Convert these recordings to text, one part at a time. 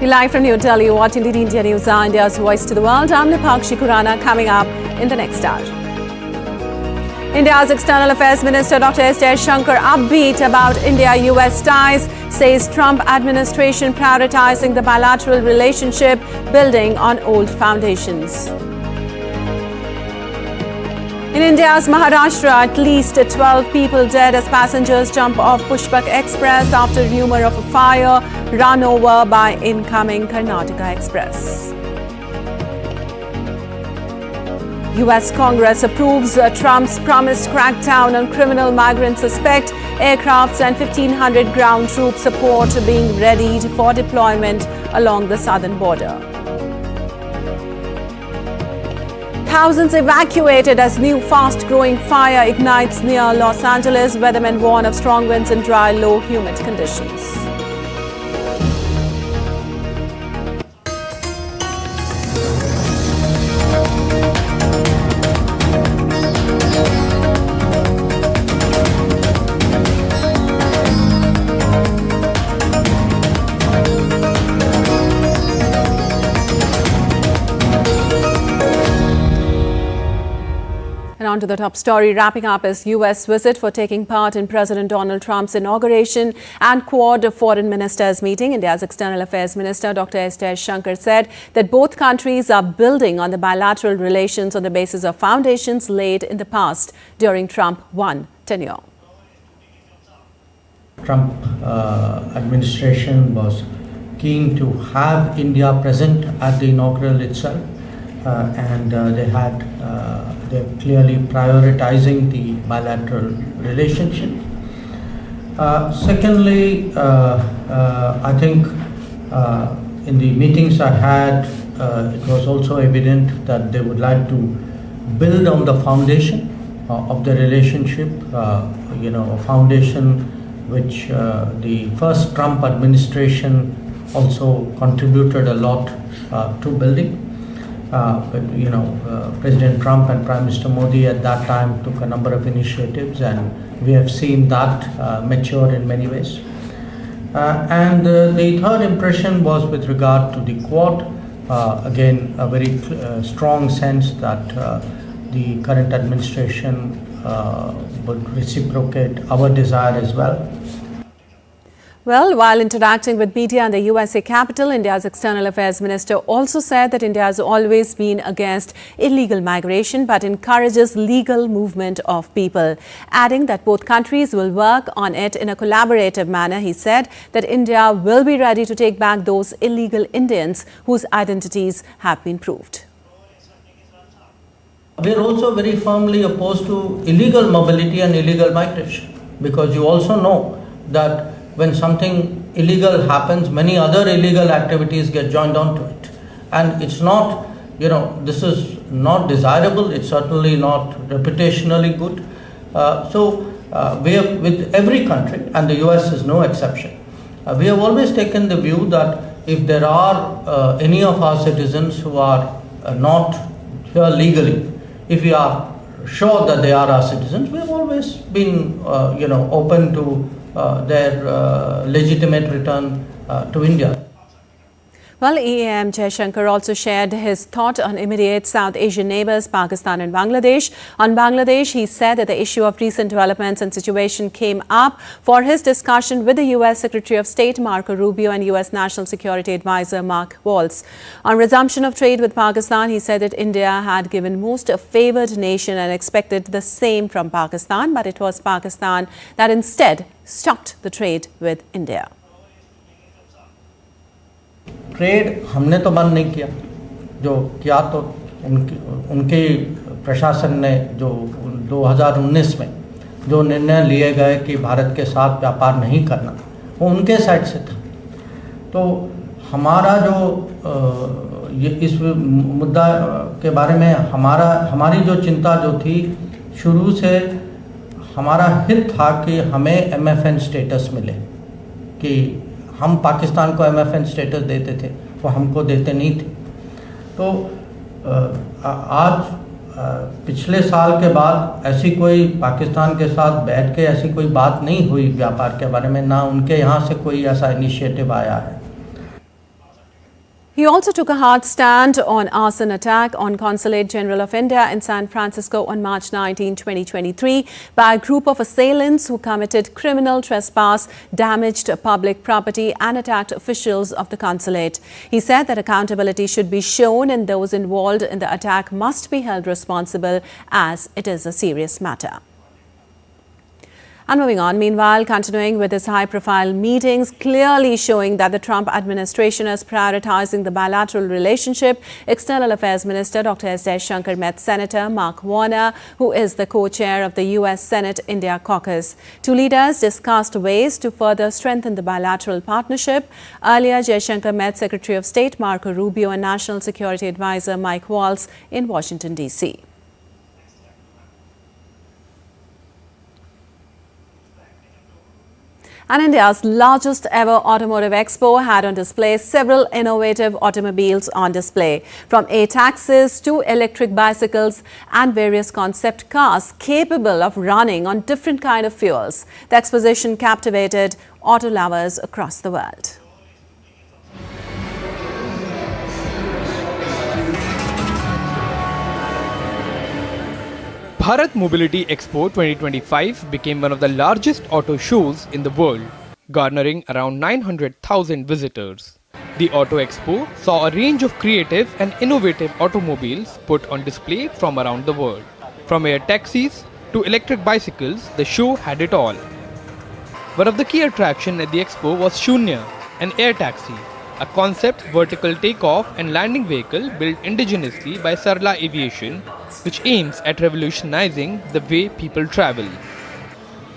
Live from New Delhi, watching the India News, India's voice to the world. I'm Nipakshi Khurana, coming up in the next hour. India's External Affairs Minister Dr. Jaishankar upbeat about India-US ties, says Trump administration prioritizing the bilateral relationship, building on old foundations. In India's Maharashtra, at least 12 people dead as passengers jump off Pushpak Express after rumour of a fire run over by incoming Karnataka Express. US Congress approves Trump's promised crackdown on criminal migrant suspect. Aircrafts and 1,500 ground troop support being readied for deployment along the southern border. Thousands evacuated as new fast-growing fire ignites near Los Angeles. Weathermen warn of strong winds and dry, low, humid conditions. And on to the top story, wrapping up his US visit for taking part in President Donald Trump's inauguration and Quad foreign ministers meeting. India's External Affairs Minister Dr. Jaishankar said that both countries are building on the bilateral relations on the basis of foundations laid in the past during Trump 1 tenure. Trump administration was keen to have India present at the inaugural itself, and they're clearly prioritizing the bilateral relationship. Secondly, I think in the meetings I had, it was also evident that they would like to build on the foundation of the relationship, a foundation which the first Trump administration also contributed a lot to building. President Trump and Prime Minister Modi at that time took a number of initiatives, and we have seen that mature in many ways. And the third impression was with regard to the Quad. Again, a very strong sense that the current administration would reciprocate our desire as well. Well, while interacting with media in the USA capital, India's External Affairs Minister also said that India has always been against illegal migration but encourages legal movement of people. Adding that both countries will work on it in a collaborative manner, he said that India will be ready to take back those illegal Indians whose identities have been proved. We are also very firmly opposed to illegal mobility and illegal migration, because you also know that when something illegal happens, many other illegal activities get joined onto it. And it's not, this is not desirable, it's certainly not reputationally good. We have, with every country, and the US is no exception, we have always taken the view that if there are any of our citizens who are not here legally, if we are sure that they are our citizens, we have always been, open to their legitimate return to India. Well, EAM Jaishankar also shared his thought on immediate South Asian neighbours, Pakistan and Bangladesh. On Bangladesh, he said that the issue of recent developments and situation came up for his discussion with the US Secretary of State Marco Rubio and US National Security Advisor Mark Waltz. On resumption of trade with Pakistan, he said that India had given most a favoured nation and expected the same from Pakistan, but it was Pakistan that instead stopped the trade with India. Trade हमने तो बंद नहीं किया, जो किया तो उनके प्रशासन ने जो 2019 में जो निर्णय लिए गए कि भारत के साथ व्यापार नहीं करना, वो उनके साइड से था। तो हमारा जो इस मुद्दा के बारे में हमारी जो चिंता जो थी, शुरू से हमारा हित था कि हमें MFN स्टेटस मिले, कि हम पाकिस्तान को MFN स्टेटस देते थे, वो हमको देते नहीं थे। तो आज पिछले साल के बाद ऐसी कोई पाकिस्तान के साथ बैठ के ऐसी कोई बात नहीं हुई व्यापार के बारे में, ना उनके यहाँ से कोई ऐसा इनिशिएटिव आया है। He also took a hard stand on arson attack on Consulate General of India in San Francisco on March 19, 2023 by a group of assailants who committed criminal trespass, damaged public property and attacked officials of the consulate. He said that accountability should be shown and those involved in the attack must be held responsible as it is a serious matter. And moving on, meanwhile, continuing with his high-profile meetings, clearly showing that the Trump administration is prioritizing the bilateral relationship, External Affairs Minister Dr. S. Jaishankar met Senator Mark Warner, who is the co-chair of the U.S. Senate India Caucus. Two leaders discussed ways to further strengthen the bilateral partnership. Earlier, Jaishankar met Secretary of State Marco Rubio and National Security Advisor Mike Waltz in Washington, D.C. And India's largest ever automotive expo had on display several innovative automobiles on display, from air-taxis to electric bicycles and various concept cars capable of running on different kinds of fuels. The exposition captivated auto lovers across the world. Bharat Mobility Expo 2025 became one of the largest auto shows in the world, garnering around 900,000 visitors. The Auto Expo saw a range of creative and innovative automobiles put on display from around the world. From air taxis to electric bicycles, the show had it all. One of the key attractions at the expo was Shunya, an air taxi, a concept vertical takeoff and landing vehicle built indigenously by Sarla Aviation, which aims at revolutionizing the way people travel.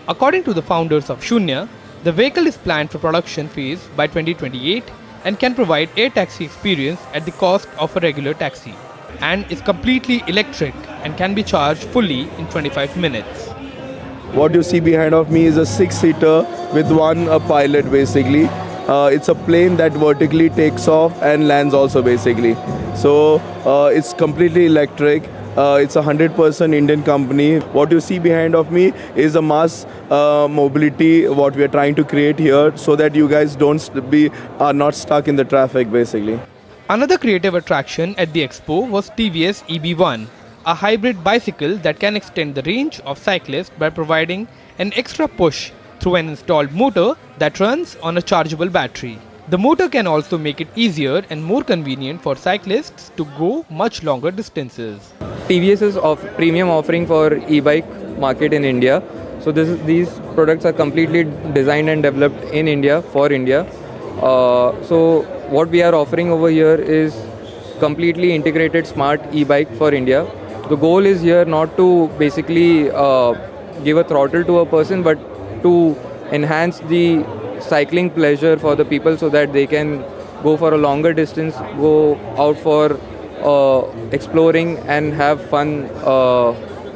According to the founders of Shunya, the vehicle is planned for production phase by 2028 and can provide air taxi experience at the cost of a regular taxi, and is completely electric and can be charged fully in 25 minutes. What you see behind of me is a 6-seater with one pilot basically. It's a plane that vertically takes off and lands also basically. So it's completely electric. It's a 100% Indian company. What you see behind of me is a mass mobility what we are trying to create here, so that you guys are not stuck in the traffic basically. Another creative attraction at the expo was TVS EB1, a hybrid bicycle that can extend the range of cyclists by providing an extra push through an installed motor that runs on a chargeable battery. The motor can also make it easier and more convenient for cyclists to go much longer distances. TVS is premium offering for e-bike market in India. So these products are completely designed and developed in India for India. So what we are offering over here is completely integrated smart e-bike for India. The goal is here not to basically give a throttle to a person, but to enhance the cycling pleasure for the people so that they can go for a longer distance, go out for exploring and have fun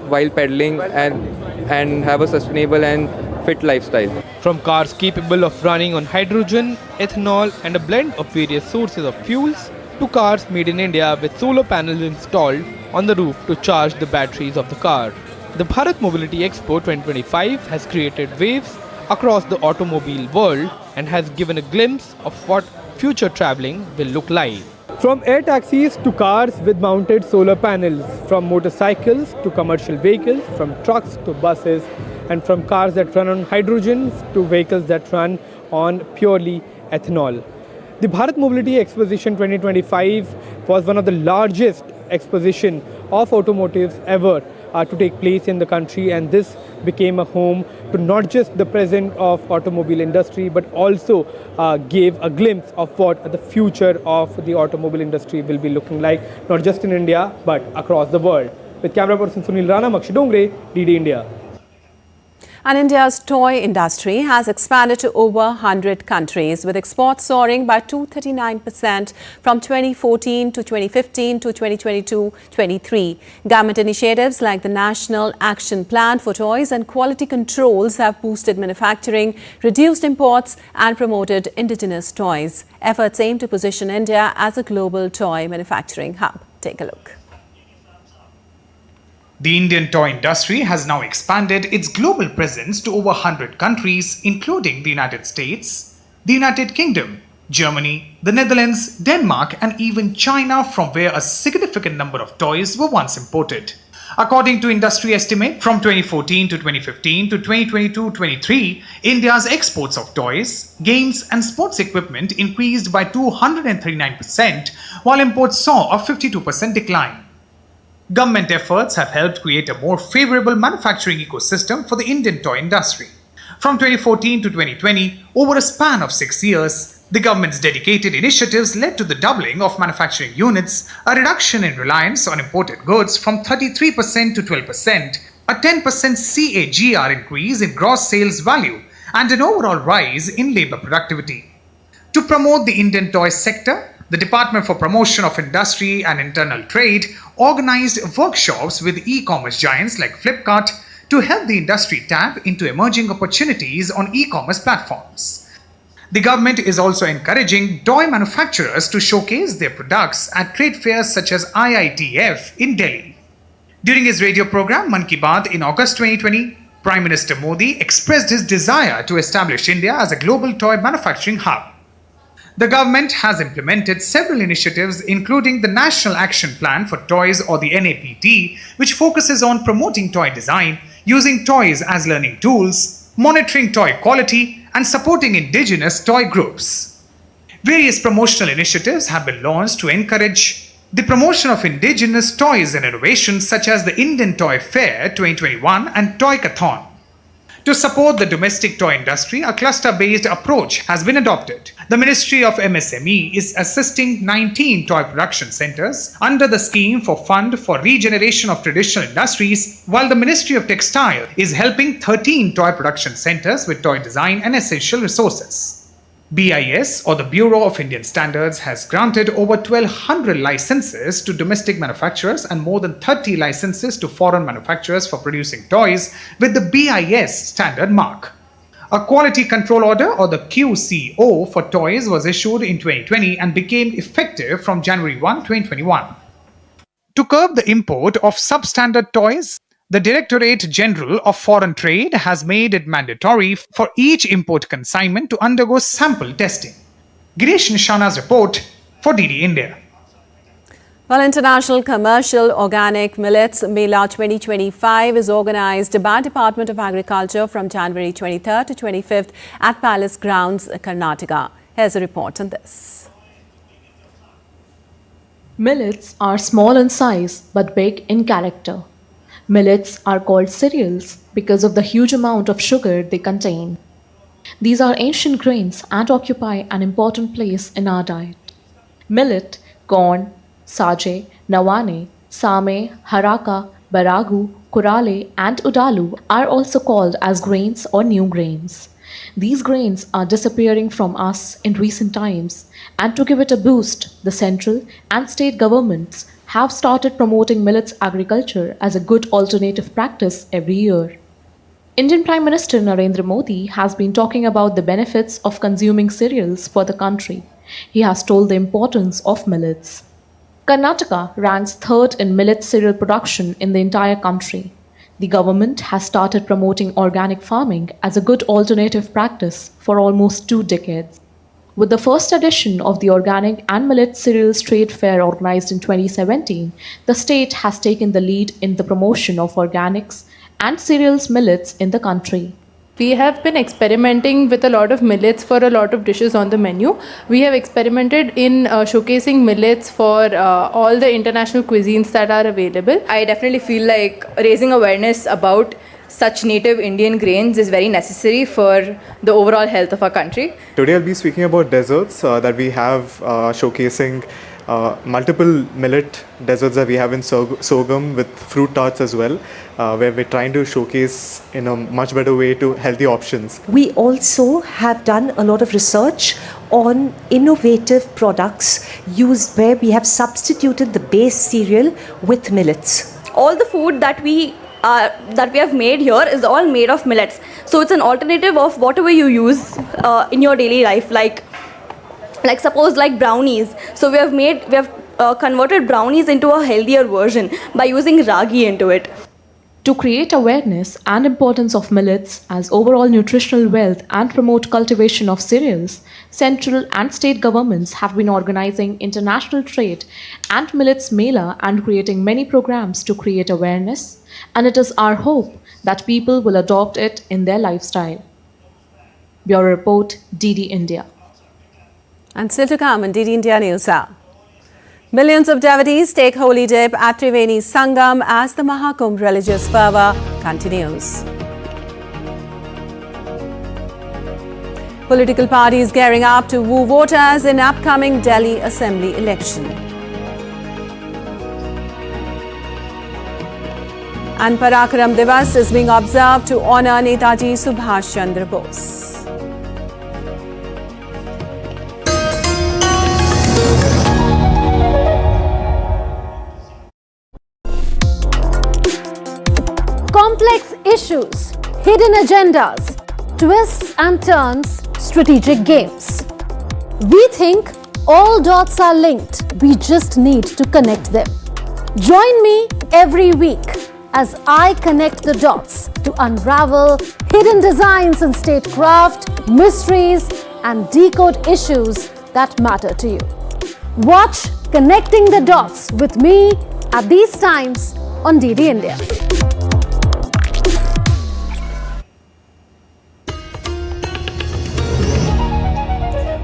while pedaling, and have a sustainable and fit lifestyle. From cars capable of running on hydrogen, ethanol and a blend of various sources of fuels, to cars made in India with solar panels installed on the roof to charge the batteries of the car. The Bharat Mobility Expo 2025 has created waves across the automobile world and has given a glimpse of what future traveling will look like. From air taxis to cars with mounted solar panels, from motorcycles to commercial vehicles, from trucks to buses, and from cars that run on hydrogen to vehicles that run on purely ethanol. The Bharat Mobility Exposition 2025 was one of the largest exposition of automotives ever to take place in the country, and this became a home to not just the present of automobile industry, but also gave a glimpse of what the future of the automobile industry will be looking like, not just in India but across the world. With camera person Sunil Rana, Makshi Dongre, DD India. And India's toy industry has expanded to over 100 countries, with exports soaring by 239% from 2014 to 2015 to 2022-23. Government initiatives like the National Action Plan for Toys and quality controls have boosted manufacturing, reduced imports and promoted indigenous toys. Efforts aim to position India as a global toy manufacturing hub. Take a look. The Indian toy industry has now expanded its global presence to over 100 countries, including the United States, the United Kingdom, Germany, the Netherlands, Denmark, and even China, from where a significant number of toys were once imported. According to industry estimate, from 2014 to 2015 to 2022-23, India's exports of toys, games, and sports equipment increased by 239%, while imports saw a 52% decline. Government efforts have helped create a more favorable manufacturing ecosystem for the Indian toy industry. From 2014 to 2020, over a span of 6 years, the government's dedicated initiatives led to the doubling of manufacturing units, a reduction in reliance on imported goods from 33% to 12%, a 10% CAGR increase in gross sales value, and an overall rise in labor productivity. To promote the Indian toy sector, the Department for Promotion of Industry and Internal Trade organized workshops with e-commerce giants like Flipkart to help the industry tap into emerging opportunities on e-commerce platforms. The government is also encouraging toy manufacturers to showcase their products at trade fairs such as IITF in Delhi. During his radio program Mann Ki Baat in August 2020, Prime Minister Modi expressed his desire to establish India as a global toy manufacturing hub. The government has implemented several initiatives, including the National Action Plan for Toys, or the NAPT, which focuses on promoting toy design, using toys as learning tools, monitoring toy quality, and supporting indigenous toy groups. Various promotional initiatives have been launched to encourage the promotion of indigenous toys and innovations, such as the Indian Toy Fair 2021 and Toy-Kathon. To support the domestic toy industry, a cluster-based approach has been adopted. The Ministry of MSME is assisting 19 toy production centers under the scheme for Fund for Regeneration of Traditional Industries, while the Ministry of Textile is helping 13 toy production centers with toy design and essential resources. BIS, or the Bureau of Indian Standards, has granted over 1,200 licenses to domestic manufacturers and more than 30 licenses to foreign manufacturers for producing toys with the BIS standard mark. A Quality Control Order, or the QCO, for toys was issued in 2020 and became effective from January 1, 2021. To curb the import of substandard toys, the Directorate General of Foreign Trade has made it mandatory for each import consignment to undergo sample testing. Girish Nishana's report for DD India. Well, International Commercial Organic Millets Mela 2025 is organized by Department of Agriculture from January 23rd to 25th at Palace Grounds, Karnataka. Here's a report on this. Millets are small in size but big in character. Millets are called cereals because of the huge amount of sugar they contain. These are ancient grains and occupy an important place in our diet. Millet, corn, saje, nawane, same, haraka, baragu, kurale, and udalu are also called as grains or new grains. These grains are disappearing from us in recent times, and to give it a boost, the central and state governments have started promoting millets agriculture as a good alternative practice every year. Indian Prime Minister Narendra Modi has been talking about the benefits of consuming cereals for the country. He has told the importance of millets. Karnataka ranks third in millet cereal production in the entire country. The government has started promoting organic farming as a good alternative practice for almost 2 decades. With the first edition of the Organic and Millet Cereals Trade Fair organized in 2017, the state has taken the lead in the promotion of organics and cereals millets in the country. We have been experimenting with a lot of millets for a lot of dishes on the menu. We have experimented in showcasing millets for all the international cuisines that are available. I definitely feel like raising awareness about such native Indian grains is very necessary for the overall health of our country. Today I'll be speaking about desserts that we have, showcasing multiple millet desserts that we have in sorghum with fruit tarts as well, where we're trying to showcase in a much better way to healthy options. We also have done a lot of research on innovative products used where we have substituted the base cereal with millets. All the food that we have made here is all made of millets. So it's an alternative of whatever you use in your daily life, like suppose like brownies. So we have converted brownies into a healthier version by using ragi into it. To create awareness and importance of millets as overall nutritional wealth and promote cultivation of cereals, central and state governments have been organizing international trade and millets mela and creating many programs to create awareness, and it is our hope that people will adopt it in their lifestyle. Bureau Report, DD India. And still to come on DD India News Hour. Millions of devotees take holy dip at Triveni Sangam as the Maha Kumbh religious fervour continues. Political parties gearing up to woo voters in upcoming Delhi Assembly election. And Parakaram Divas is being observed to honour Netaji Subhash Chandra Bose. Complex issues, hidden agendas, twists and turns, strategic games. We think all dots are linked, we just need to connect them. Join me every week as I connect the dots to unravel hidden designs in statecraft, mysteries, and decode issues that matter to you. Watch Connecting the Dots with me at these times on DD India.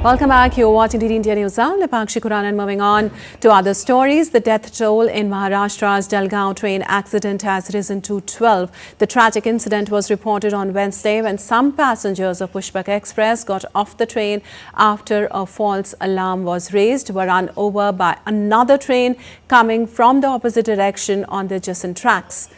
Welcome back. You're watching DD India News Hour. Lepakshi Kuranan. Moving on to other stories. The death toll in Maharashtra's Jalgaon train accident has risen to 12. The tragic incident was reported on Wednesday when some passengers of Pushpak Express got off the train after a false alarm was raised, were run over by another train coming from the opposite direction on the adjacent tracks.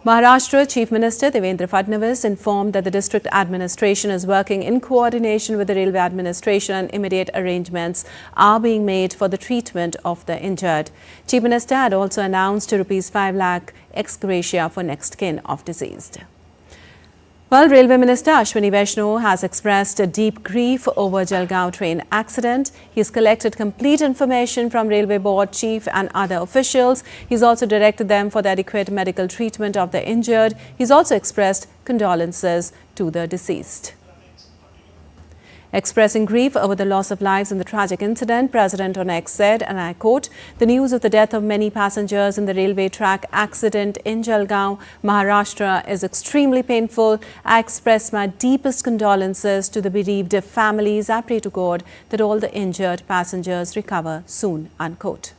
Maharashtra Chief Minister Devendra Fadnavis informed that the district administration is working in coordination with the railway administration and immediate arrangements are being made for the treatment of the injured. Chief Minister had also announced ₹5 lakh ex gratia for next kin of deceased. Well, Railway Minister Ashwini Vaishnaw has expressed a deep grief over Jalgaon train accident. He's collected complete information from Railway Board Chief and other officials. He's also directed them for the adequate medical treatment of the injured. He's also expressed condolences to the deceased. Expressing grief over the loss of lives in the tragic incident, President on X said, and I quote, "The news of the death of many passengers in the railway track accident in Jalgaon, Maharashtra is extremely painful. I express my deepest condolences to the bereaved families. I pray to God that all the injured passengers recover soon," unquote.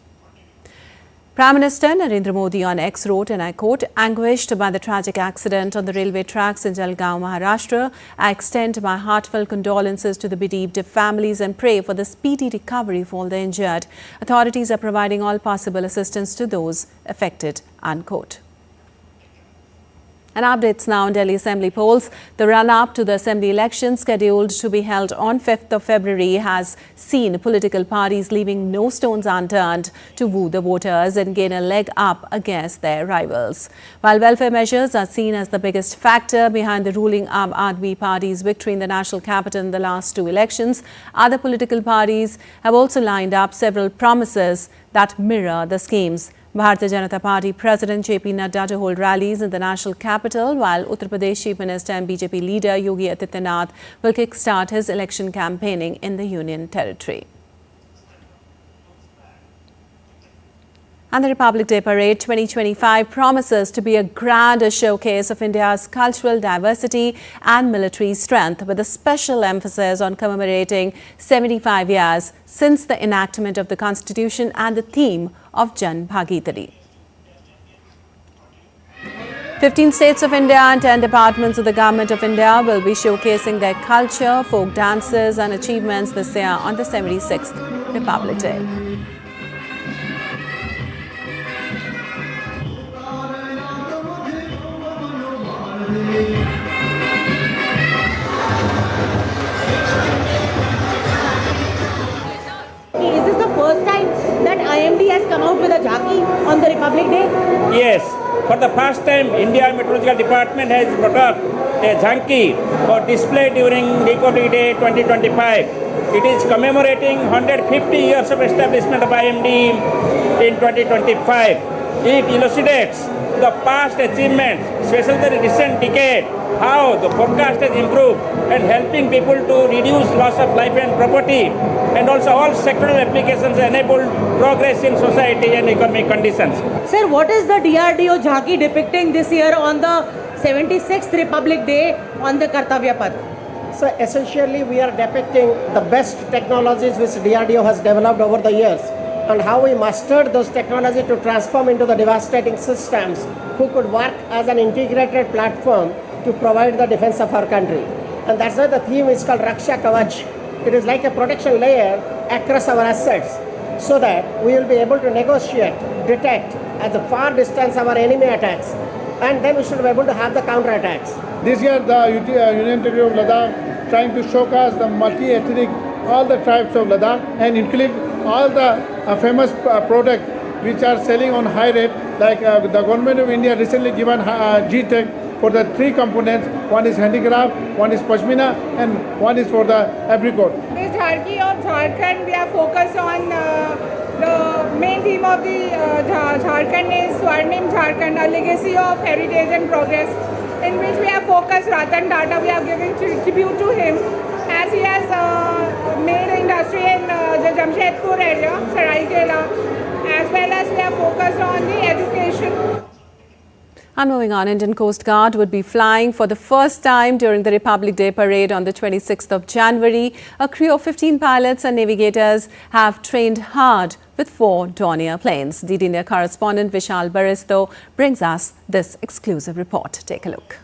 Prime Minister Narendra Modi on X wrote, and I quote, "Anguished by the tragic accident on the railway tracks in Jalgaon, Maharashtra, I extend my heartfelt condolences to the bereaved families and pray for the speedy recovery for all the injured. Authorities are providing all possible assistance to those affected," unquote. And updates now on Delhi Assembly polls. The run-up to the Assembly elections scheduled to be held on 5th of February has seen political parties leaving no stones unturned to woo the voters and gain a leg up against their rivals. While welfare measures are seen as the biggest factor behind the ruling Aam Aadmi Party's victory in the national capital in the last two elections, other political parties have also lined up several promises that mirror the schemes. Bharatiya Janata Party President JP Nadda to hold rallies in the national capital, while Uttar Pradesh Chief Minister and BJP leader Yogi Adityanath will kickstart his election campaigning in the Union Territory. And the Republic Day Parade 2025 promises to be a grand showcase of India's cultural diversity and military strength, with a special emphasis on commemorating 75 years since the enactment of the Constitution and the theme of Jan Bhagidari. 15 states of India and 10 departments of the Government of India will be showcasing their culture, folk dances and achievements this year on the 76th Republic Day. Is this the first time that IMD has come out with a jhaki on the Republic Day? Yes, for the first time, India Meteorological Department has brought up a jhanki for display during Republic Day 2025. It is commemorating 150 years of establishment of IMD in 2025. It elucidates the past achievements, especially the recent decade, how the forecast has improved and helping people to reduce loss of life and property, and also all sectoral applications enabled progress in society and economic conditions. Sir, what is the DRDO Jhanki depicting this year on the 76th Republic Day on the Kartavya Path? So essentially we are depicting the best technologies which DRDO has developed over the years and how we mastered those technologies to transform into the devastating systems who could work as an integrated platform to provide the defense of our country. And that's why the theme is called Raksha Kavach. It is like a protection layer across our assets so that we will be able to negotiate, detect at a far distance our enemy attacks, and then we should be able to have the counter attacks. This year the Union Territory of Ladakh trying to showcase the multi-ethnic, all the tribes of Ladakh and include all the famous products which are selling on high rate, like the government of India recently given G-Tech for the 3 components. One is handicraft, one is pashmina, and one is for the apricot. This Jhanki of Jharkhand, we are focused on the main theme of the Jharkhand is Swarnim Jharkhand, a legacy of heritage and progress, in which we have focused Ratan Tata. We are giving tribute to him as he has made industry in the Jamshedpur area, Saraikela, as well as we are focused on the education. And moving on, Indian Coast Guard would be flying for the first time during the Republic Day parade on the 26th of January. A crew of 15 pilots and navigators have trained hard with 4 Dornier planes. DD India correspondent Vishal Baristo brings us this exclusive report. Take a look.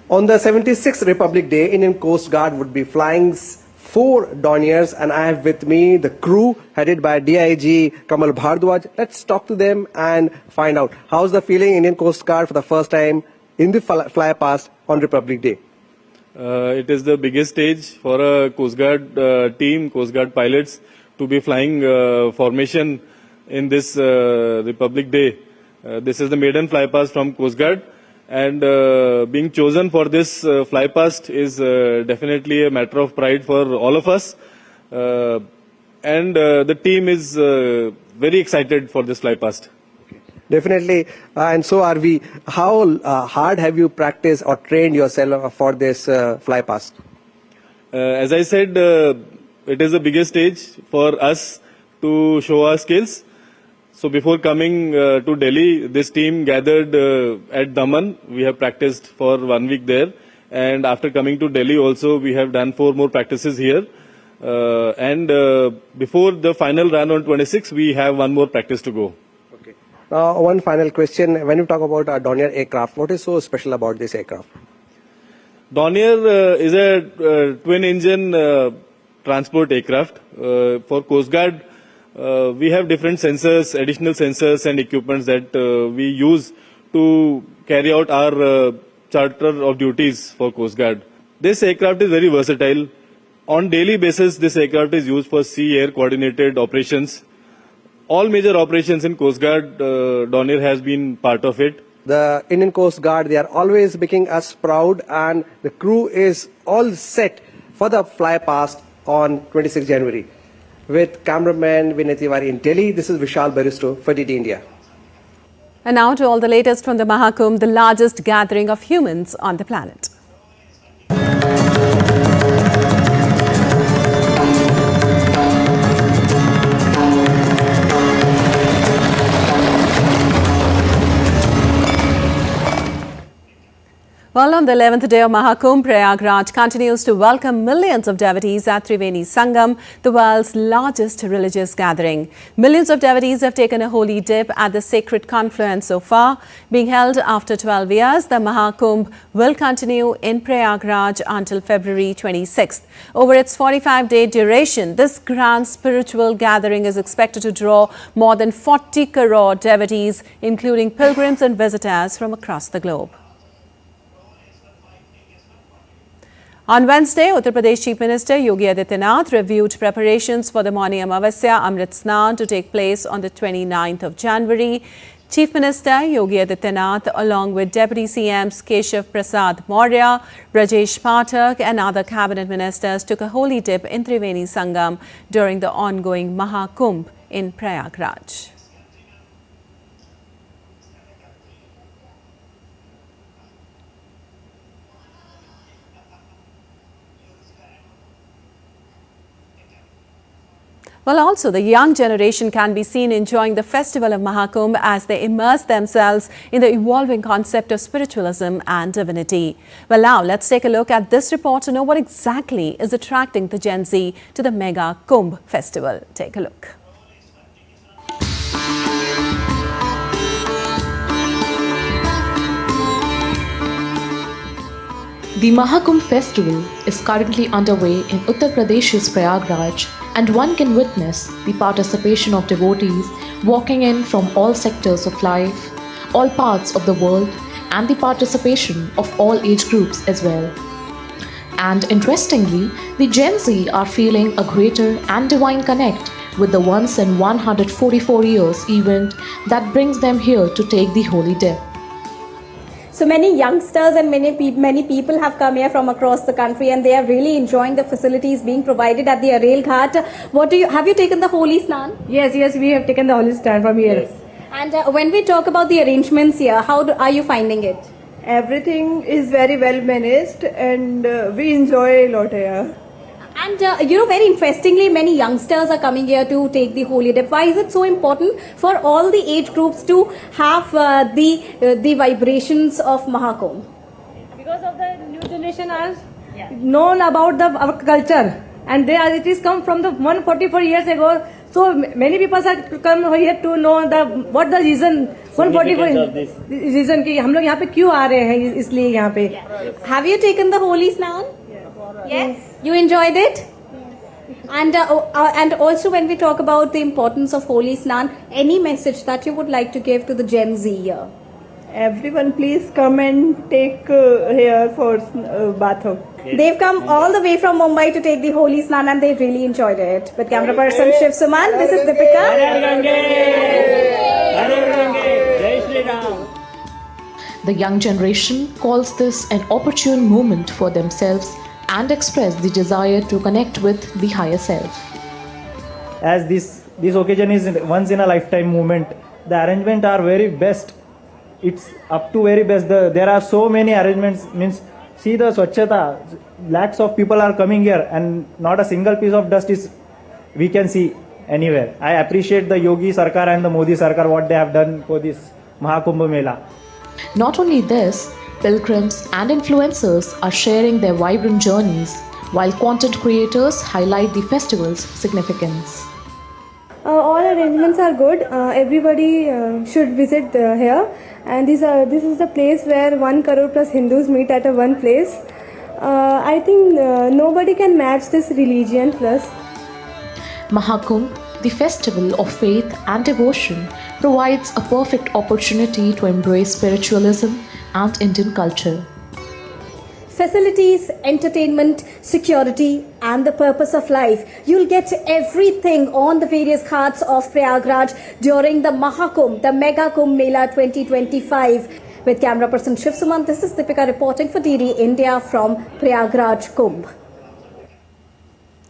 On the 76th Republic Day, Indian Coast Guard would be flying 4 Dorniers, and I have with me the crew headed by DIG Kamal Bhardwaj. Let's talk to them and find out how's the feeling Indian Coast Guard for the first time in the fly past on Republic Day. It is the biggest stage for a Coast Guard team, Coast Guard pilots, to be flying formation in this Republic Day. This is the maiden fly past from Coast Guard. And being chosen for this fly past is definitely a matter of pride for all of us. And the team is very excited for this fly past. Definitely, and so are we. How hard have you practiced or trained yourself for this fly past? As I said, it is the biggest stage for us to show our skills. So before coming to Delhi, this team gathered at Daman. We have practiced for 1 week there. And after coming to Delhi also, we have done 4 more practices here. And before the final run on 26, we have 1 more practice to go. Okay. One final question. When you talk about a Dornier aircraft, what is so special about this aircraft? Dornier is a twin-engine transport aircraft. For Coast Guard, we have different sensors, additional sensors and equipments that we use to carry out our charter of duties for Coast Guard. This aircraft is very versatile. On daily basis, this aircraft is used for sea-air coordinated operations. All major operations in Coast Guard, Dornier has been part of it. The Indian Coast Guard, they are always making us proud, and the crew is all set for the fly past on 26 January. With cameraman Vinay Tiwari in Delhi, this is Vishal Baristo for DD India. And now to all the latest from the Maha Kumbh, the largest gathering of humans on the planet. Well, on the 11th day of Maha Kumbh, Prayagraj continues to welcome millions of devotees at Triveni Sangam, the world's largest religious gathering. Millions of devotees have taken a holy dip at the sacred confluence so far. Being held after 12 years, the Maha Kumbh will continue in Prayagraj until February 26th. Over its 45-day duration, this grand spiritual gathering is expected to draw more than 40 crore devotees, including pilgrims and visitors from across the globe. On Wednesday, Uttar Pradesh Chief Minister Yogi Adityanath reviewed preparations for the Mauni Amavasya Amrit Snan to take place on the 29th of January. Chief Minister Yogi Adityanath, along with Deputy CMs Keshav Prasad Maurya, Brajesh Pathak and other cabinet ministers, took a holy dip in Triveni Sangam during the ongoing Maha Kumbh in Prayagraj. Well, also the young generation can be seen enjoying the festival of Maha Kumbh as they immerse themselves in the evolving concept of spiritualism and divinity. Well, now let's take a look at this report to know what exactly is attracting the Gen Z to the Mega Kumbh festival. Take a look. The Maha Kumbh festival is currently underway in Uttar Pradesh's Prayagraj, and one can witness the participation of devotees walking in from all sectors of life, all parts of the world, and the participation of all age groups as well. And interestingly, the Gen Z are feeling a greater and divine connect with the once in 144 years event that brings them here to take the holy dip. So many youngsters and many people have come here from across the country, and they are really enjoying the facilities being provided at the Arel Ghat. Have you taken the holy snan? Yes, we have taken the holy snan from here. Yes. And when we talk about the arrangements here, are you finding it? Everything is very well managed, and we enjoy a lot here. And very interestingly, many youngsters are coming here to take the holy dip. Why is it so important for all the age groups to have the vibrations of Maha Kumbh? Because of the new generation are known about our culture, and it is come from the 144 years ago. So many people have come here to know what the reason 144 reason कि हम लोग यहाँ पे क्यों आ रहे हैं, इसलिए यहाँ पे. Have you taken the holy snan? Yes. You enjoyed it? And also when we talk about the importance of holy snan, any message that you would like to give to the Gen Z here? Everyone please come and take here for bath. They've come all the way from Mumbai to take the holy snan, and they really enjoyed it. With camera person Shiv Suman, this is Deepika. The young generation calls this an opportune moment for themselves and express the desire to connect with the higher self. As this occasion is once in a lifetime moment, the arrangements are very best. It's up to very best. There are so many arrangements. Means see the Swachhata. Lakhs of people are coming here, and not a single piece of dust is we can see anywhere. I appreciate the Yogi Sarkar and the Modi Sarkar what they have done for this Maha Kumbh Mela. Not only this, pilgrims and influencers are sharing their vibrant journeys, while content creators highlight the festival's significance. All arrangements are good. Everybody should visit here, and this is the place where 1 crore plus Hindus meet at one place. I think nobody can match this religion plus. Maha Kumbh, the festival of faith and devotion, provides a perfect opportunity to embrace spiritualism and Indian culture. Facilities, entertainment, security, and the purpose of life. You'll get everything on the various ghats of Prayagraj during the Maha Kumbh, the Mega Kumbh Mela 2025. With camera person Shiv Suman, this is Deepika reporting for DD India from Prayagraj Kumbh.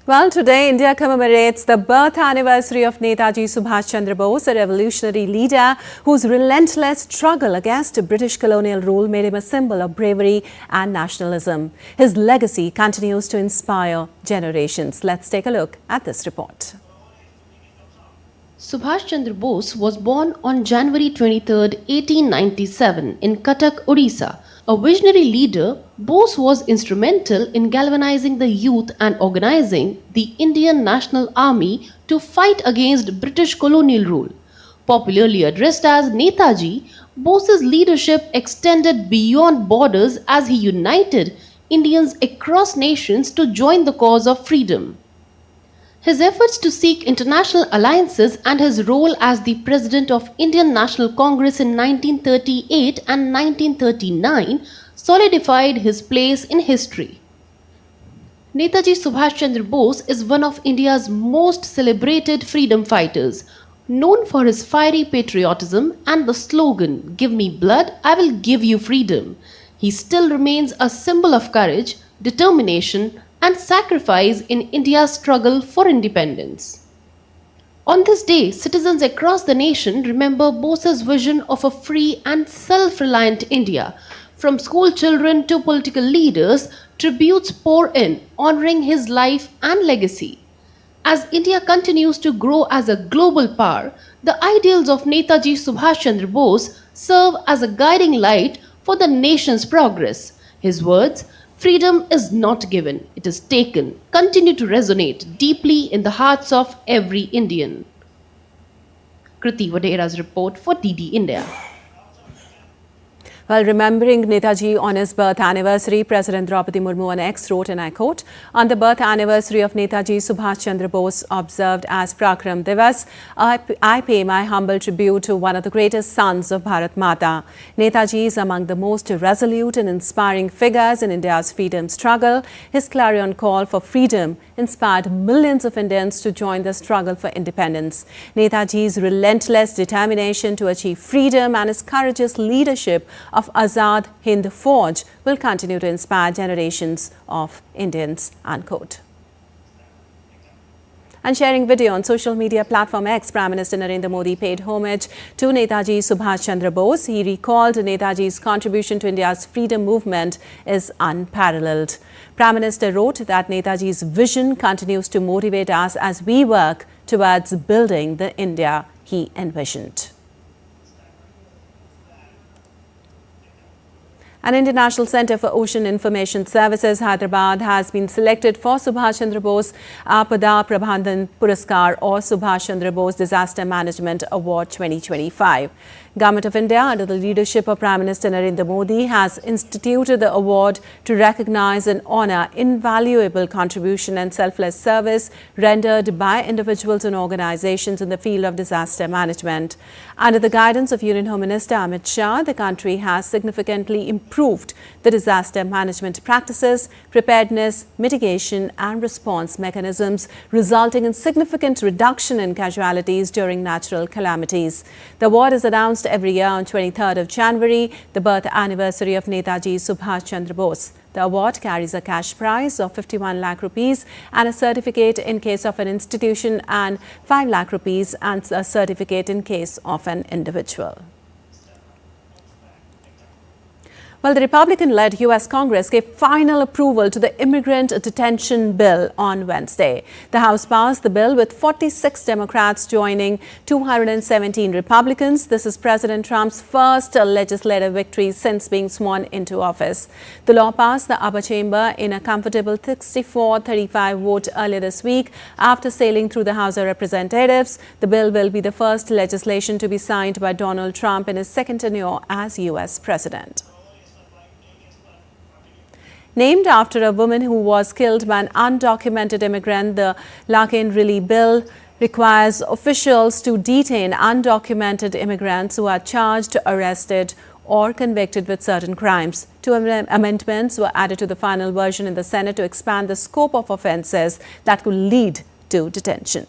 Well, today India commemorates the birth anniversary of Netaji Subhash Chandra Bose, a revolutionary leader whose relentless struggle against British colonial rule made him a symbol of bravery and nationalism. His legacy continues to inspire generations. Let's take a look at this report. Subhash Chandra Bose was born on January 23, 1897 in Cuttack, Odisha. A visionary leader, Bose was instrumental in galvanizing the youth and organizing the Indian National Army to fight against British colonial rule. Popularly addressed as Netaji, Bose's leadership extended beyond borders as he united Indians across nations to join the cause of freedom. His efforts to seek international alliances and his role as the President of Indian National Congress in 1938 and 1939 solidified his place in history. Netaji Subhash Chandra Bose is one of India's most celebrated freedom fighters, known for his fiery patriotism and the slogan, "Give me blood, I will give you freedom." He still remains a symbol of courage, determination, and sacrifice in India's struggle for independence. On this day, citizens across the nation remember Bose's vision of a free and self-reliant India. From school children to political leaders, tributes pour in, honoring his life and legacy. As India continues to grow as a global power, the ideals of Netaji Subhash Chandra Bose serve as a guiding light for the nation's progress. His words, "Freedom is not given, it is taken," continue to resonate deeply in the hearts of every Indian. Kriti Vadera's report for DD India. While remembering Netaji on his birth anniversary, President Draupadi Murmu on X wrote, and I quote, "On the birth anniversary of Netaji Subhash Chandra Bose, observed as Prakram Divas, I pay my humble tribute to one of the greatest sons of Bharat Mata. Netaji is among the most resolute and inspiring figures in India's freedom struggle. His clarion call for freedom inspired millions of Indians to join the struggle for independence. Netaji's relentless determination to achieve freedom and his courageous leadership of Azad Hind Fauj will continue to inspire generations of Indians," unquote. And sharing video on social media platform X, Prime Minister Narendra Modi paid homage to Netaji Subhash Chandra Bose. He recalled Netaji's contribution to India's freedom movement is unparalleled. Prime Minister wrote that Netaji's vision continues to motivate us as we work towards building the India he envisioned. An International Centre for Ocean Information Services, Hyderabad, has been selected for Subhash Chandra Bose Apada Prabandhan Puraskar or Subhash Chandra Bose Disaster Management Award 2025. Government of India, under the leadership of Prime Minister Narendra Modi, has instituted the award to recognize and honour invaluable contribution and selfless service rendered by individuals and organizations in the field of disaster management. Under the guidance of Union Home Minister Amit Shah, the country has significantly improved the disaster management practices, preparedness, mitigation and response mechanisms, resulting in significant reduction in casualties during natural calamities. The award is announced every year on 23rd of January, the birth anniversary of Netaji Subhash Chandra Bose. The award carries a cash prize of 51 lakh rupees and a certificate in case of an institution and 5 lakh rupees and a certificate in case of an individual. Well, the Republican-led U.S. Congress gave final approval to the immigrant detention bill on Wednesday. The House passed the bill with 46 Democrats joining 217 Republicans. This is President Trump's first legislative victory since being sworn into office. The law passed the upper chamber in a comfortable 64-35 vote earlier this week after sailing through the House of Representatives. The bill will be the first legislation to be signed by Donald Trump in his second tenure as U.S. President. Named after a woman who was killed by an undocumented immigrant, the Larkin-Riley bill requires officials to detain undocumented immigrants who are charged, arrested or convicted with certain crimes. 2 amendments were added to the final version in the Senate to expand the scope of offences that could lead to detention.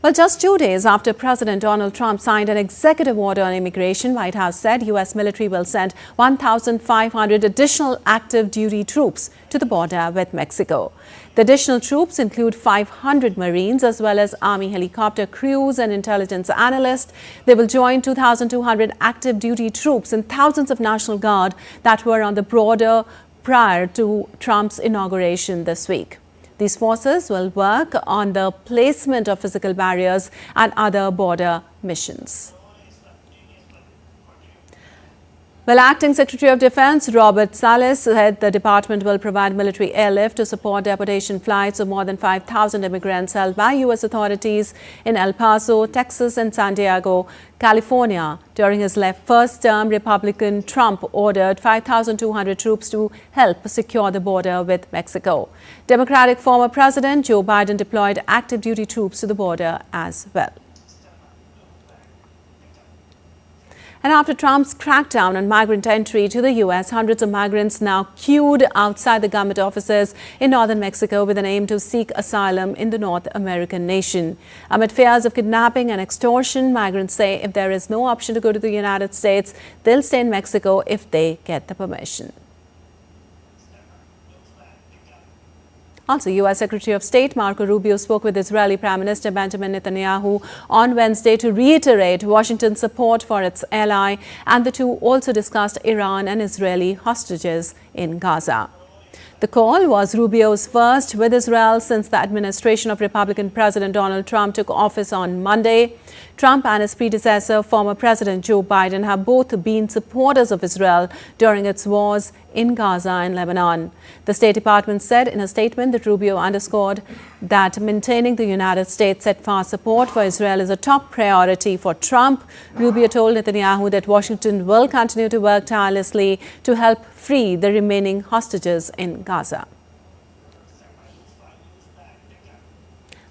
Well, just 2 days after President Donald Trump signed an executive order on immigration, White House said U.S. military will send 1,500 additional active duty troops to the border with Mexico. The additional troops include 500 Marines as well as Army helicopter crews and intelligence analysts. They will join 2,200 active duty troops and thousands of National Guard that were on the border prior to Trump's inauguration this week. These forces will work on the placement of physical barriers and other border missions. Well, Acting Secretary of Defense Robert Salas said the department will provide military airlift to support deportation flights of more than 5,000 immigrants held by U.S. authorities in El Paso, Texas and San Diego, California. During his first term, Republican Trump ordered 5,200 troops to help secure the border with Mexico. Democratic former President Joe Biden deployed active duty troops to the border as well. And after Trump's crackdown on migrant entry to the U.S., hundreds of migrants now queued outside the government offices in northern Mexico with an aim to seek asylum in the North American nation. Amid fears of kidnapping and extortion, migrants say if there is no option to go to the United States, they'll stay in Mexico if they get the permission. Also, U.S. Secretary of State Marco Rubio spoke with Israeli Prime Minister Benjamin Netanyahu on Wednesday to reiterate Washington's support for its ally, and the two also discussed Iran and Israeli hostages in Gaza. The call was Rubio's first with Israel since the administration of Republican President Donald Trump took office on Monday. Trump and his predecessor, former President Joe Biden, have both been supporters of Israel during its wars in Gaza and Lebanon. The State Department said in a statement that Rubio underscored that maintaining the United States' steadfast support for Israel is a top priority for Trump. Rubio told Netanyahu that Washington will continue to work tirelessly to help free the remaining hostages in Gaza.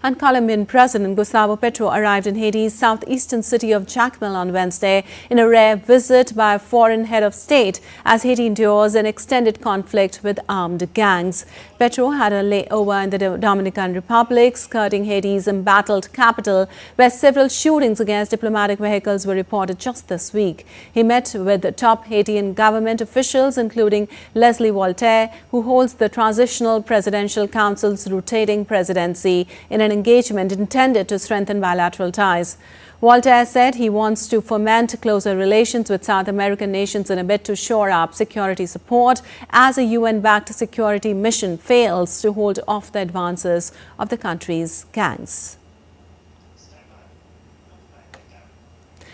And Colombian President Gustavo Petro arrived in Haiti's southeastern city of Jacmel on Wednesday in a rare visit by a foreign head of state as Haiti endures an extended conflict with armed gangs. Petro had a layover in the Dominican Republic, skirting Haiti's embattled capital, where several shootings against diplomatic vehicles were reported just this week. He met with the top Haitian government officials, including Leslie Voltaire, who holds the Transitional Presidential Council's rotating presidency, in an engagement intended to strengthen bilateral ties. Voltaire said he wants to foment closer relations with South American nations in a bid to shore up security support as a UN-backed security mission fails to hold off the advances of the country's gangs.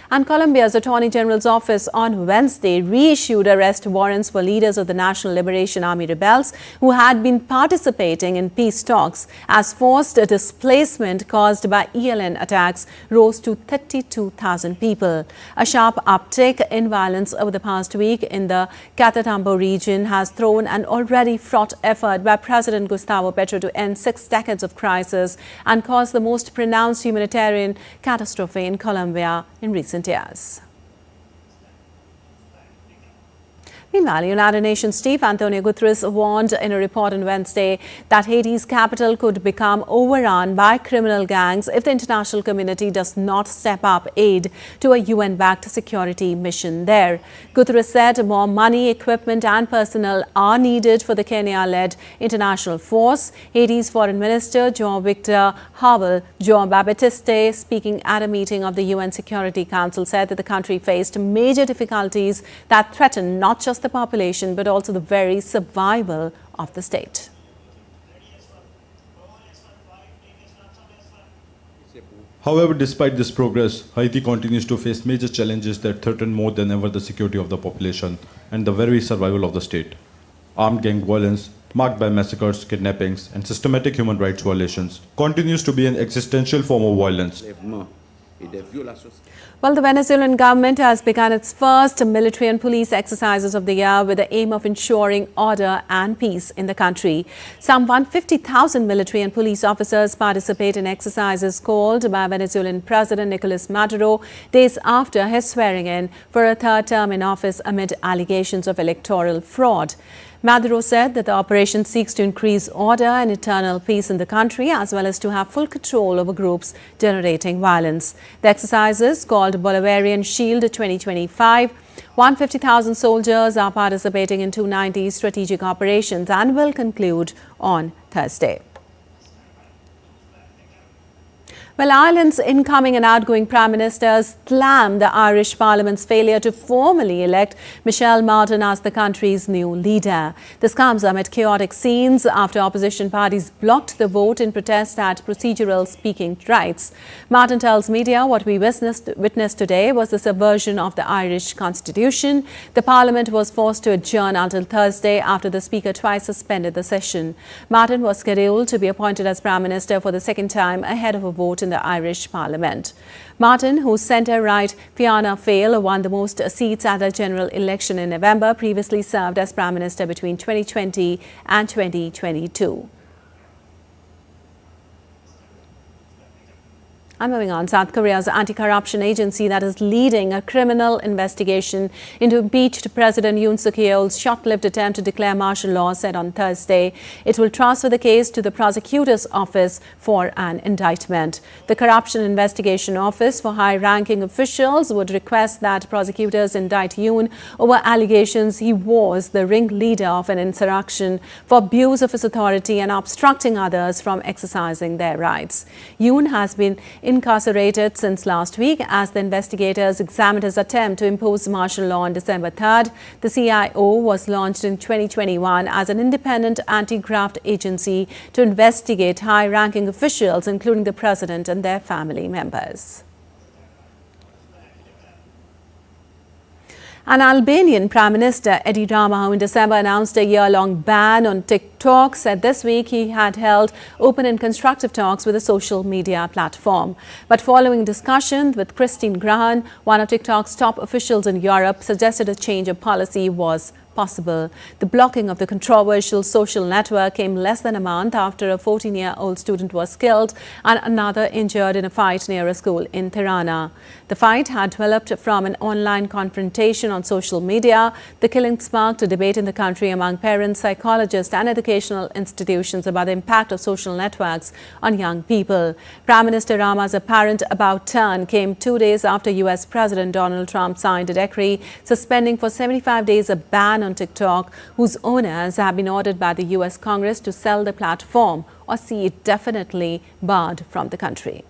And Colombia's Attorney General's office on Wednesday reissued arrest warrants for leaders of the National Liberation Army rebels who had been participating in peace talks as forced displacement caused by ELN attacks rose to 32,000 people. A sharp uptick in violence over the past week in the Catatumbo region has thrown an already fraught effort by President Gustavo Petro to end 6 decades of crisis and cause the most pronounced humanitarian catastrophe in Colombia in recent years. Meanwhile, United Nations Chief Antonio Guterres warned in a report on Wednesday that Haiti's capital could become overrun by criminal gangs if the international community does not step up aid to a UN-backed security mission there. Guterres said more money, equipment and personnel are needed for the Kenya-led international force. Haiti's Foreign Minister Jean-Victor Havel Jean-Baptiste, speaking at a meeting of the UN Security Council, said that the country faced major difficulties that threaten not just the population but also the very survival of the state. However, despite this progress, Haiti continues to face major challenges that threaten more than ever the security of the population and the very survival of the state. Armed gang violence, marked by massacres, kidnappings, and systematic human rights violations, continues to be an existential form of violence. Well, the Venezuelan government has begun its first military and police exercises of the year with the aim of ensuring order and peace in the country. Some 150,000 military and police officers participate in exercises called by Venezuelan President Nicolas Maduro days after his swearing in for a third term in office amid allegations of electoral fraud. Maduro said that the operation seeks to increase order and eternal peace in the country, as well as to have full control over groups generating violence. The exercises, called Bolivarian Shield 2025, 150,000 soldiers are participating in 290 strategic operations and will conclude on Thursday. Well, Ireland's incoming and outgoing Prime Ministers slammed the Irish Parliament's failure to formally elect Michelle Martin as the country's new leader. This comes amid chaotic scenes after opposition parties blocked the vote in protest at procedural speaking rights. Martin tells media what we witnessed today was the subversion of the Irish constitution. The Parliament was forced to adjourn until Thursday after the Speaker twice suspended the session. Martin was scheduled to be appointed as Prime Minister for the second time ahead of a vote in the Irish Parliament. Martin, whose centre-right Fianna Fáil won the most seats at the general election in November, previously served as Prime Minister between 2020 and 2022. And moving on, South Korea's anti-corruption agency that is leading a criminal investigation into impeached President Yoon Suk-yeol's short-lived attempt to declare martial law said on Thursday it will transfer the case to the prosecutor's office for an indictment. The Corruption Investigation Office for high-ranking officials would request that prosecutors indict Yoon over allegations he was the ringleader of an insurrection for abuse of his authority and obstructing others from exercising their rights. Yoon has been incarcerated since last week as the investigators examined his attempt to impose martial law on December 3rd. The CIO was launched in 2021 as an independent anti-graft agency to investigate high-ranking officials, including the president and their family members. An Albanian Prime Minister, Edi Rama, who in December announced a year-long ban on TikTok, said this week he had held open and constructive talks with a social media platform. But following discussion with Christine Grahan, one of TikTok's top officials in Europe suggested a change of policy was possible. The blocking of the controversial social network came less than a month after a 14-year-old student was killed and another injured in a fight near a school in Tirana. The fight had developed from an online confrontation on social media. The killing sparked a debate in the country among parents, psychologists and educational institutions about the impact of social networks on young people. Prime Minister Rama's apparent about turn came 2 days after US President Donald Trump signed a decree suspending for 75 days a ban on TikTok, whose owners have been ordered by the US Congress to sell the platform or see it definitely barred from the country.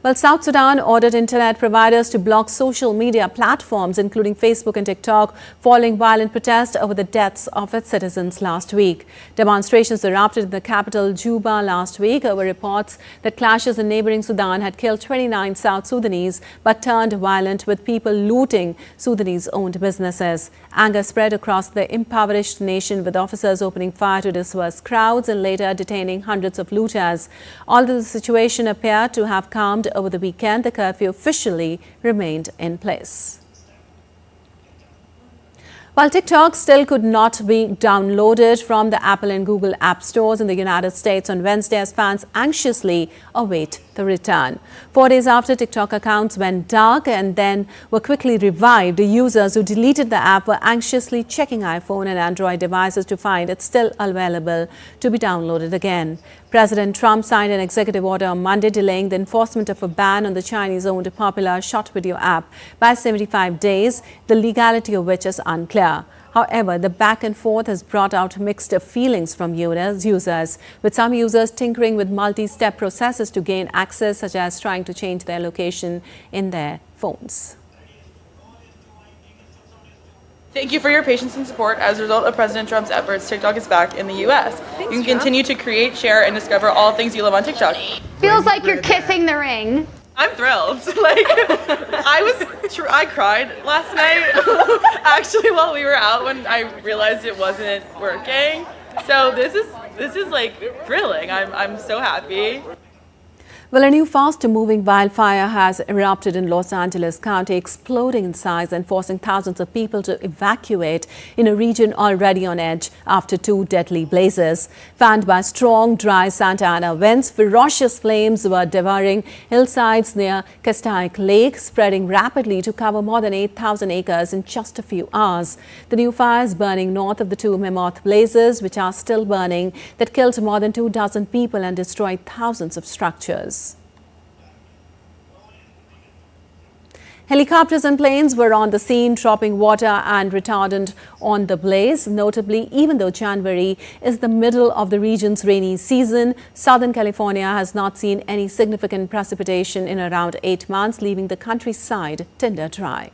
Well, South Sudan ordered internet providers to block social media platforms, including Facebook and TikTok, following violent protests over the deaths of its citizens last week. Demonstrations erupted in the capital, Juba, last week over reports that clashes in neighboring Sudan had killed 29 South Sudanese, but turned violent with people looting Sudanese-owned businesses. Anger spread across the impoverished nation, with officers opening fire to disperse crowds and later detaining hundreds of looters. Although the situation appeared to have calmed over the weekend, the curfew officially remained in place. While TikTok still could not be downloaded from the Apple and Google app stores in the United States on Wednesday, as fans anxiously await the return. 4 days after TikTok accounts went dark and then were quickly revived, the users who deleted the app were anxiously checking iPhone and Android devices to find it's still available to be downloaded again. President Trump signed an executive order on Monday delaying the enforcement of a ban on the Chinese-owned popular short video app by 75 days, the legality of which is unclear. However, the back and forth has brought out mixed feelings from users, with some users tinkering with multi-step processes to gain access, such as trying to change their location in their phones. Thank you for your patience and support. As a result of President Trump's efforts, TikTok is back in the U.S. You can continue to create, share, and discover all things you love on TikTok. Feels like you're kissing the ring. I'm thrilled. I cried last night, actually, while we were out when I realized it wasn't working. So this is like thrilling. I'm so happy. Well, a new fast-moving wildfire has erupted in Los Angeles County, exploding in size and forcing thousands of people to evacuate in a region already on edge after 2 deadly blazes. Fanned by strong, dry Santa Ana winds, ferocious flames were devouring hillsides near Castaic Lake, spreading rapidly to cover more than 8,000 acres in just a few hours. The new fire is burning north of the 2 mammoth blazes, which are still burning, that killed more than 24 people and destroyed thousands of structures. Helicopters and planes were on the scene, dropping water and retardant on the blaze. Notably, even though January is the middle of the region's rainy season, Southern California has not seen any significant precipitation in around 8 months, leaving the countryside tinder dry.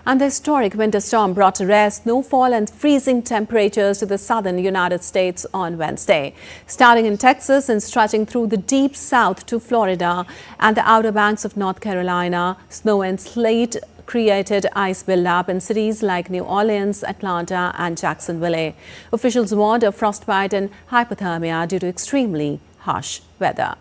And the historic winter storm brought rare snowfall and freezing temperatures to the southern United States on Wednesday. Starting in Texas and stretching through the deep south to Florida and the outer banks of North Carolina, snow and sleet created ice buildup in cities like New Orleans, Atlanta and Jacksonville. Officials warned of frostbite and hypothermia due to extremely harsh weather.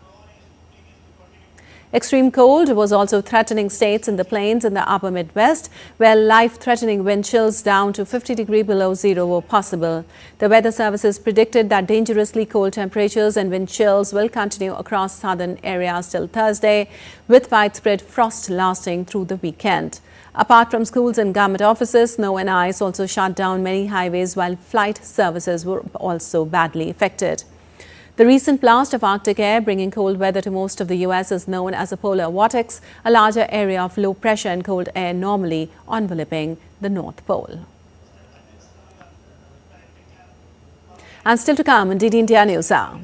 Extreme cold was also threatening states in the plains in the upper Midwest, where life-threatening wind chills down to 50 degrees below zero were possible. The weather services predicted that dangerously cold temperatures and wind chills will continue across southern areas till Thursday, with widespread frost lasting through the weekend. Apart from schools and government offices, snow and ice also shut down many highways, while flight services were also badly affected. The recent blast of Arctic air bringing cold weather to most of the U.S. is known as a polar vortex, a larger area of low pressure and cold air normally enveloping the North Pole. And still to come on DD India News Hour.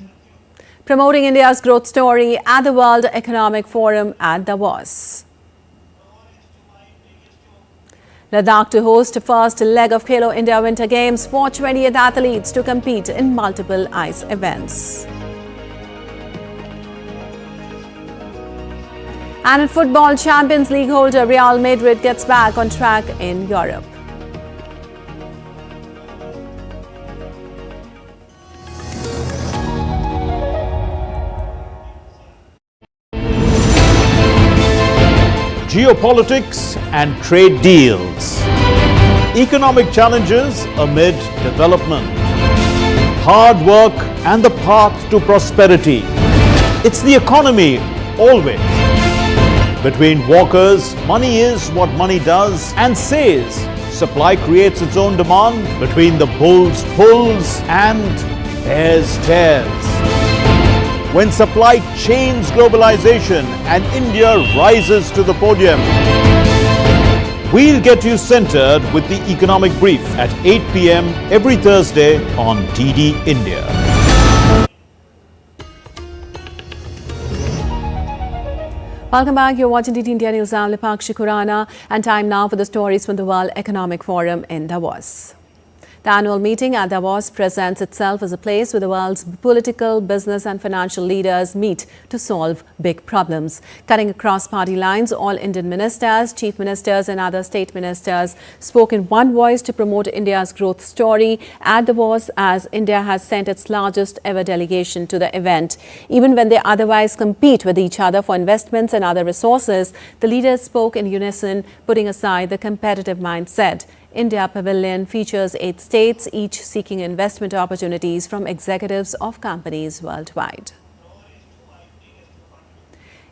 Promoting India's growth story at the World Economic Forum at Davos. Ladakh to host first leg of Khelo India Winter Games for 28 athletes to compete in multiple ice events. And in football, Champions League holder Real Madrid gets back on track in Europe. Geopolitics and trade deals. Economic challenges amid development. Hard work and the path to prosperity. It's the economy always. Between walkers, money is what money does and says. Supply creates its own demand. Between the bulls pulls and bears tears. When supply chains globalization and India rises to the podium. We'll get you centered with the economic brief at 8 p.m. every Thursday on DD India. Welcome back. You're watching DD India News. I'm Lipakshi Khurana, and time now for the stories from the World Economic Forum in Davos. The annual meeting at Davos presents itself as a place where the world's political, business and financial leaders meet to solve big problems. Cutting across party lines, all Indian ministers, chief ministers and other state ministers spoke in one voice to promote India's growth story at Davos, as India has sent its largest ever delegation to the event. Even when they otherwise compete with each other for investments and other resources, the leaders spoke in unison, putting aside the competitive mindset. India Pavilion features 8 states, each seeking investment opportunities from executives of companies worldwide.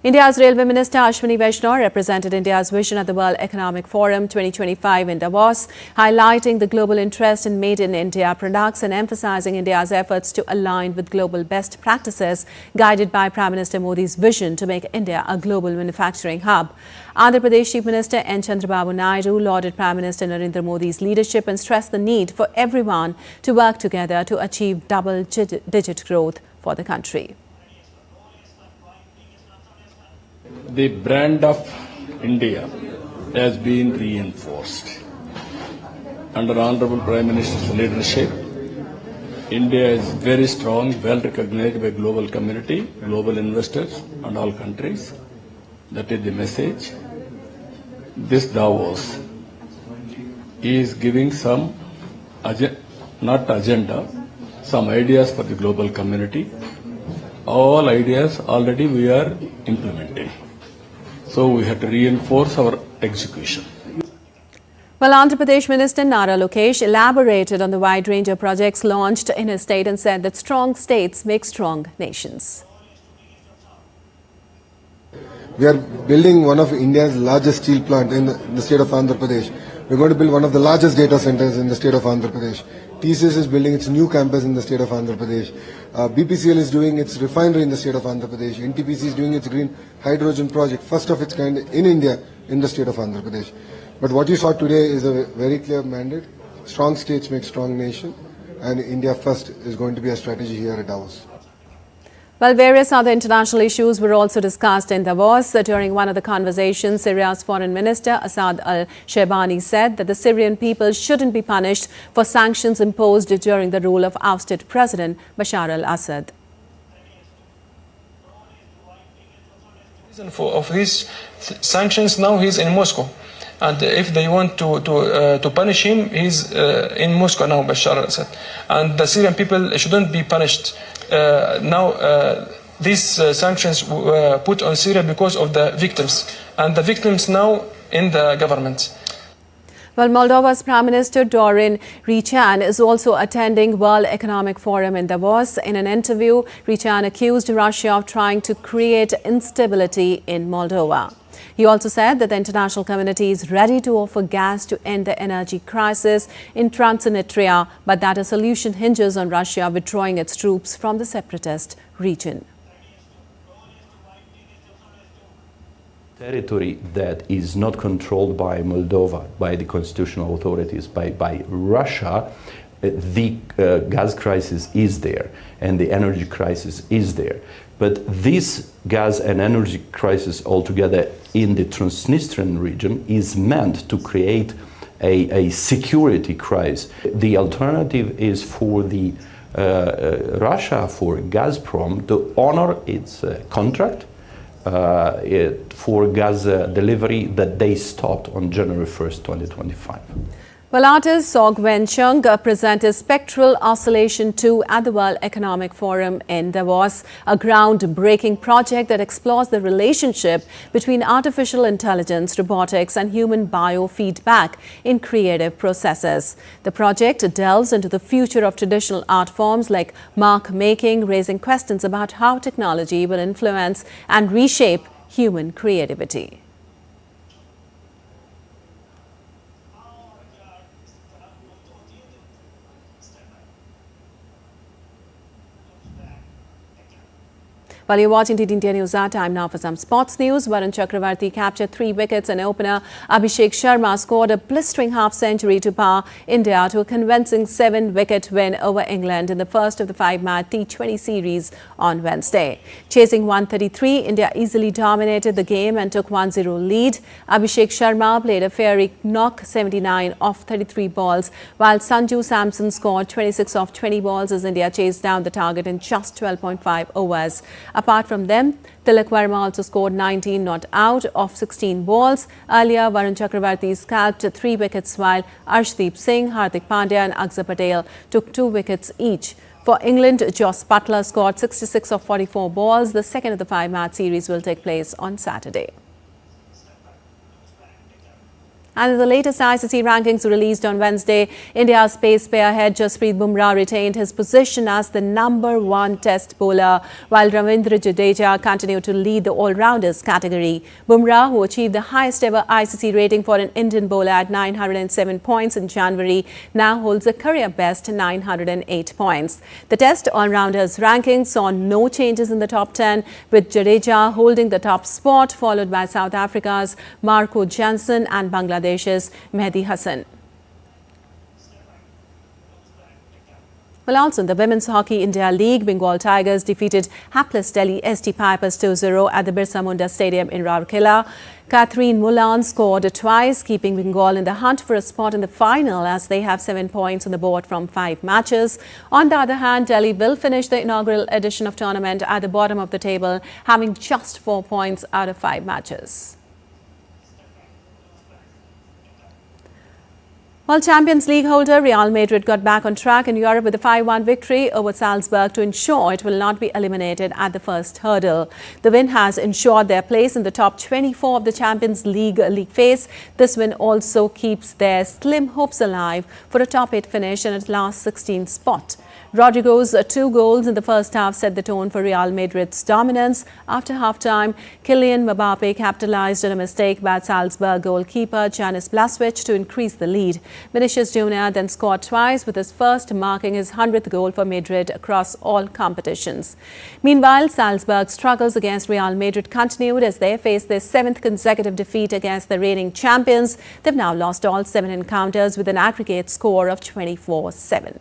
India's Railway Minister Ashwini Vaishnaw represented India's vision at the World Economic Forum 2025 in Davos, highlighting the global interest in Made in India products and emphasizing India's efforts to align with global best practices, guided by Prime Minister Modi's vision to make India a global manufacturing hub. Andhra Pradesh Chief Minister N. Chandrababu Naidu lauded Prime Minister Narendra Modi's leadership and stressed the need for everyone to work together to achieve double-digit growth for the country. The brand of India has been reinforced. Under Honorable Prime Minister's leadership, India is very strong, well recognized by global community, global investors and all countries. That is the message. This Davos is giving some, not agenda, some ideas for the global community. All ideas already we are implementing. So we have to reinforce our execution. Well, Andhra Pradesh Minister Nara Lokesh elaborated on the wide range of projects launched in his state and said that strong states make strong nations. We are building one of India's largest steel plant in the state of Andhra Pradesh. We're going to build one of the largest data centers in the state of Andhra Pradesh. TCS is building its new campus in the state of Andhra Pradesh. BPCL is doing its refinery in the state of Andhra Pradesh. NTPC is doing its green hydrogen project, first of its kind in India, in the state of Andhra Pradesh. But what you saw today is a very clear mandate. Strong states make strong nation, and India first is going to be a strategy here at Davos. Well, various other international issues were also discussed in Davos. During one of the conversations, Syria's Foreign Minister Assad al-Shaybani said that the Syrian people shouldn't be punished for sanctions imposed during the rule of ousted President Bashar al-Assad. Of his sanctions, now he's in Moscow. And if they want to punish him, he's in Moscow now, Bashar al-Assad. And the Syrian people shouldn't be punished. These sanctions were put on Syria because of the victims. And the victims now in the government. Well, Moldova's Prime Minister Dorin Richan is also attending World Economic Forum in Davos. In an interview, Richan accused Russia of trying to create instability in Moldova. He also said that the international community is ready to offer gas to end the energy crisis in Transnistria, but that a solution hinges on Russia withdrawing its troops from the separatist region. Territory that is not controlled by Moldova, by the constitutional authorities, by Russia, the gas crisis is there and the energy crisis is there. But this gas and energy crisis altogether in the Transnistrian region is meant to create a security crisis. The alternative is for the Russia, for Gazprom, to honor its contract for gas delivery that they stopped on January 1st, 2025. Well, artist Sok Wen Chung presented Spectral Oscillation 2 at the World Economic Forum in Davos, a groundbreaking project that explores the relationship between artificial intelligence, robotics and human biofeedback in creative processes. The project delves into the future of traditional art forms like mark making, raising questions about how technology will influence and reshape human creativity. While you're watching DD India News Hour, time now for some sports news. Varun Chakravarti captured 3 wickets and opener Abhishek Sharma scored a blistering half-century to power India to a convincing 7-wicket win over England in the first of the 5-match T20 series on Wednesday. Chasing 133, India easily dominated the game and took 1-0 lead. Abhishek Sharma played a fiery knock 79 off 33 balls, while Sanju Samson scored 26 off 20 balls as India chased down the target in just 12.5 overs. Apart from them, Tilak Verma also scored 19 not out of 16 balls. Earlier, Varun Chakravarti scalped 3 wickets while Arshdeep Singh, Hardik Pandya and Aksa Patel took 2 wickets each. For England, Jos Buttler scored 66 of 44 balls. The second of the 5-match series will take place on Saturday. And in the latest ICC rankings released on Wednesday, India's pace spearhead Jasprit Bumrah retained his position as the #1 test bowler, while Ravindra Jadeja continued to lead the all-rounders category. Bumrah, who achieved the highest ever ICC rating for an Indian bowler at 907 points in January, now holds a career best 908 points. The test all-rounders ranking saw no changes in the top 10, with Jadeja holding the top spot, followed by South Africa's Marco Jansen and Bangladesh's Mehdi Hassan. Well, also in the Women's Hockey India League, Bengal Tigers defeated hapless Delhi ST Pipers 2-0 at the Birsa Munda Stadium in Rourkela. Catherine Mullan scored twice, keeping Bengal in the hunt for a spot in the final as they have 7 points on the board from 5 matches. On the other hand, Delhi will finish the inaugural edition of tournament at the bottom of the table, having just 4 points out of 5 matches. While Champions League holder Real Madrid got back on track in Europe with a 5-1 victory over Salzburg to ensure it will not be eliminated at the first hurdle. The win has ensured their place in the top 24 of the Champions League phase. This win also keeps their slim hopes alive for a top 8 finish in its last 16th spot. Rodrigo's 2 goals in the first half set the tone for Real Madrid's dominance. After half-time, Kylian Mbappe capitalized on a mistake by Salzburg goalkeeper Janis Blaswich to increase the lead. Vinicius Junior then scored twice, with his first marking his 100th goal for Madrid across all competitions. Meanwhile, Salzburg's struggles against Real Madrid continued as they faced their 7th consecutive defeat against the reigning champions. They've now lost all 7 encounters with an aggregate score of 24-7.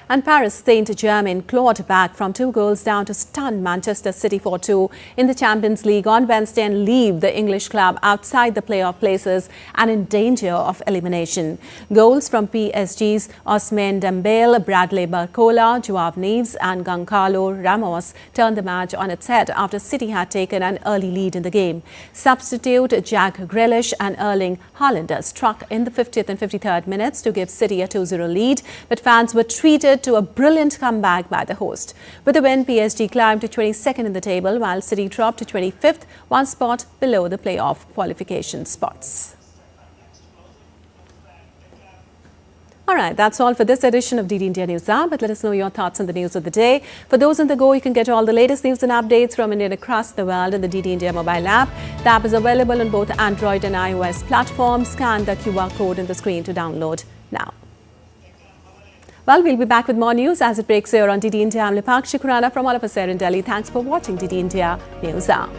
And Paris Saint-Germain clawed back from 2 goals down to stun Manchester City 4-2 in the Champions League on Wednesday and leave the English club outside the playoff places and in danger of elimination. Goals from PSG's Ousmane Dembele, Bradley Barcola, Joao Neves and Goncalo Ramos turned the match on its head after City had taken an early lead in the game. Substitute Jack Grealish and Erling Haaland struck in the 50th and 53rd minutes to give City a 2-0 lead, but fans were treated to a brilliant comeback by the host. With the win, PSG climbed to 22nd in the table, while City dropped to 25th, 1 spot below the playoff qualification spots. All right, that's all for this edition of DD India News Hour, but let us know your thoughts on the news of the day. For those on the go, you can get all the latest news and updates from India and across the world in the DD India mobile app. The app is available on both Android and iOS platforms. Scan the QR code on the screen to download now. Well, we'll be back with more news as it breaks here on DD India. I'm Lipakshi Khurana from all of us here in Delhi. Thanks for watching DD India News Hour.